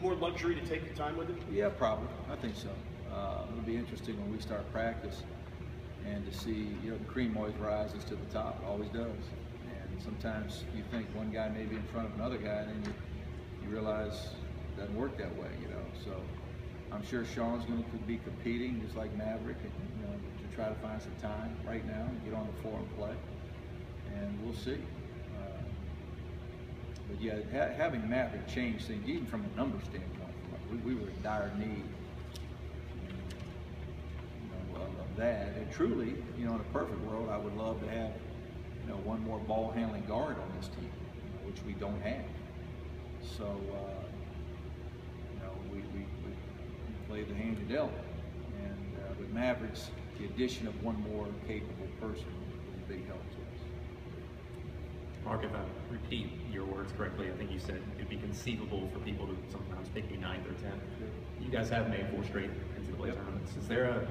more luxury to take your time with it? Yeah, probably. I think so. It'll be interesting when we start practice and to see, you know, the cream always rises to the top, it always does. And sometimes you think one guy may be in front of another guy, and then you realize it doesn't work that way, you know. So I'm sure Sean's going to be competing just like Maverick, and, you know, to try to find some time right now and get on the floor and play. And we'll see. But yeah, having Maverick change things, even from a number standpoint, we were in dire need, you know, of that. And truly, you know, in a perfect world, I would love to have, you know, one more ball handling guard on this team, which we don't have. So, you know, we played the hand you dealt. And with Mavericks, the addition of one more capable person was a big help to us. Mark, if I repeat your words correctly, I think you said it'd be conceivable for people to sometimes pick you 9th or 10th. You guys have made 4 straight NCAA tournaments. Is there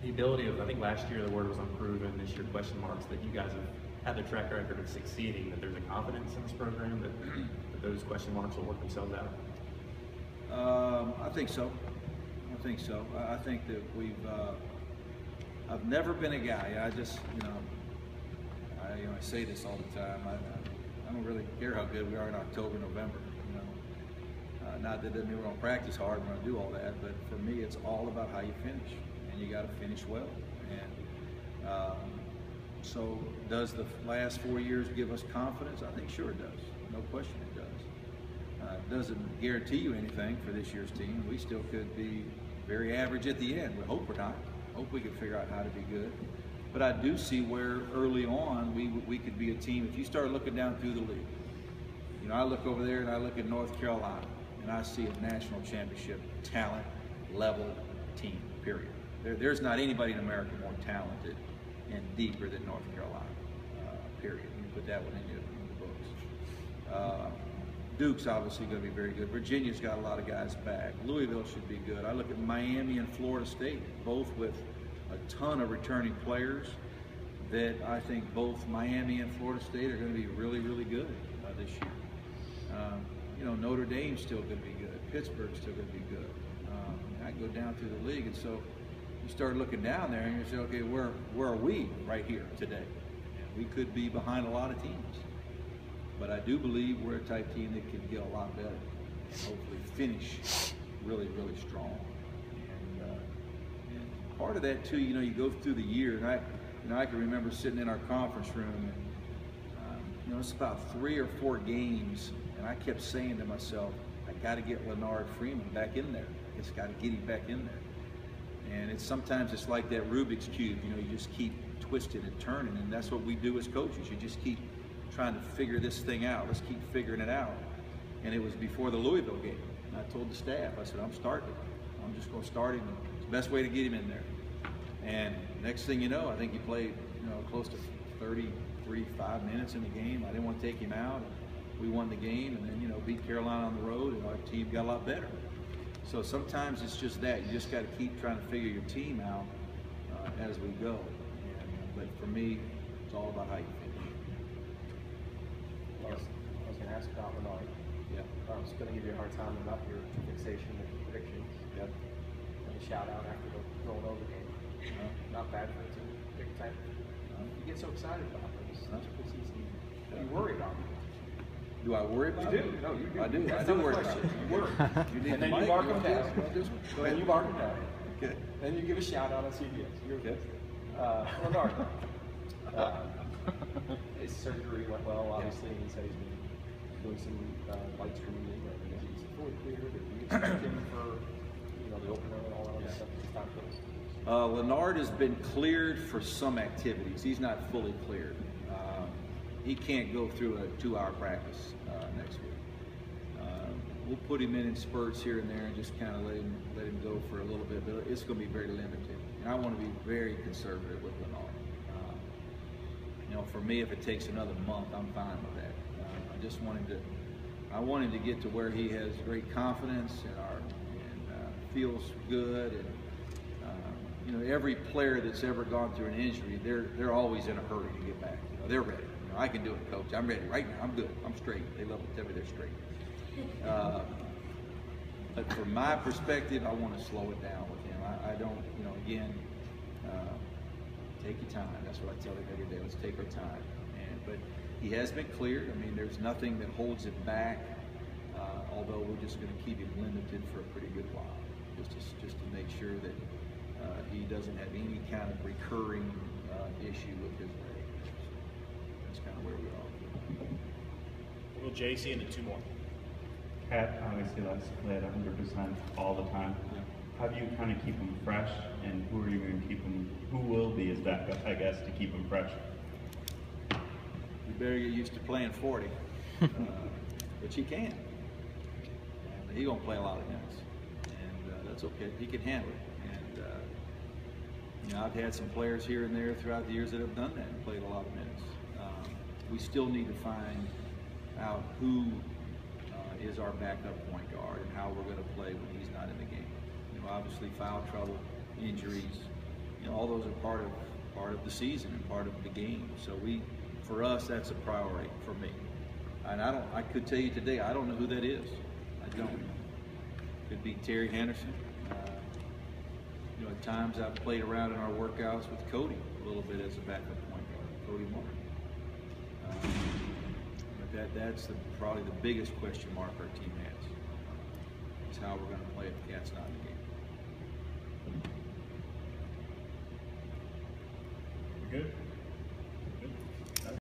the ability of, I think last year the word was unproven, this year question marks, that you guys have had the track record of succeeding, that there's a confidence in this program that those question marks will work themselves out? I think so. I think so. I think that I've never been a guy, I just, you know, I say this all the time. I don't really care how good we are in October, November. You know, not that it doesn't mean we're going to practice hard. We're going to do all that, but for me, it's all about how you finish, and you got to finish well. And so, does the last 4 years give us confidence? I think sure it does. No question it does. It doesn't guarantee you anything for this year's team. We still could be very average at the end. We hope we're not. Hope we can figure out how to be good. But I do see where early on we could be a team. If you start looking down through the league, you know, I look over there and I look at North Carolina and I see a national championship talent level team, period. There's not anybody in America more talented and deeper than North Carolina, period. You can put that one in the books. Duke's obviously going to be very good. Virginia's got a lot of guys back. Louisville should be good. I look at Miami and Florida State, both with a ton of returning players that I think both Miami and Florida State are going to be really, really good this year. You know, Notre Dame's still going to be good. Pittsburgh's still going to be good. I go down through the league, and so you start looking down there and you say, okay, where are we right here today? And we could be behind a lot of teams. But I do believe we're a type team that can get a lot better and hopefully finish really, really strong. Part of that too, you know, you go through the year, and I can remember sitting in our conference room, and you know, it's about 3 or 4 games, and I kept saying to myself, I got to get Leonard Freeman back in there. I just got to get him back in there. And sometimes it's like that Rubik's cube, you know, you just keep twisting and turning, and that's what we do as coaches. You just keep trying to figure this thing out. Let's keep figuring it out. And it was before the Louisville game, and I told the staff, I said, I'm starting him. I'm just going to start him. It's the best way to get him in there. And next thing you know, I think he played, you know, close to 35 minutes in the game. I didn't want to take him out. We won the game, and then, you know, beat Carolina on the road, and our team got a lot better. So sometimes it's just that. You just got to keep trying to figure your team out as we go. But for me, it's all about how you finish. I was going to ask about Leonard. Yeah. I was going to give you a hard time about your fixation and predictions. Yep. And a shout out after the Villanova game. Not bad for a team. Big time. You get so excited about this. Such a good season. You worry about it. Do I worry about it? You do. No, you do. I do. That's I do not worry a about question. it. You worry. And then you mark them down. Then you mark them down. Okay. Then you give a shout out on CBS. You're okay. Leonard. His surgery went well, obviously, and he said he's been doing some light screening. Is he fully cleared? Did you expect him for, you know, the opener and all that other stuff this time? Leonard has been cleared for some activities. He's not fully cleared. He can't go through a 2-hour practice next week. We'll put him in spurts here and there and just kind of let him go for a little bit, but it's going to be very limited. And I want to be very conservative with Leonard. You know, for me, if it takes another month, I'm fine with that. I just want him to. I want him to get to where he has great confidence and feels good. And you know, every player that's ever gone through an injury, they're always in a hurry to get back. You know, they're ready. You know, I can do it, coach. I'm ready right now. I'm good. I'm straight. They love to tell me they're straight. from my perspective, I want to slow it down with him. I don't, you know, again, take your time. That's what I tell him every day. Let's take our time. But he has been cleared. I mean, there's nothing that holds him back. Although we're just going to keep him limited for a pretty good while, just to make sure that he doesn't have any kind of recurring issue with his leg. That's kind of where we are. Will JC into 2 more? Pat obviously likes to play at 100% all the time. Yeah. How do you kind of keep him fresh, and who are you going to keep him? Who will be his backup, I guess, to keep him fresh? You better get used to playing 40, which he can. And he's gonna play a lot of minutes, and that's okay. He can handle it. And you know, I've had some players here and there throughout the years that have done that and played a lot of minutes. We still need to find out who is our backup point guard and how we're going to play when he's not in the game. You know, obviously foul trouble, injuries, you know, all those are part of the season and part of the game. So for us, that's a priority for me. And I could tell you today, I don't know who that is. I don't. Could be Terry Henderson. You know, at times I've played around in our workouts with Cody a little bit as a backup point guard, Cody Moore. But that's probably the biggest question mark our team has, is how we're going to play if the Cat's not in the game. We good?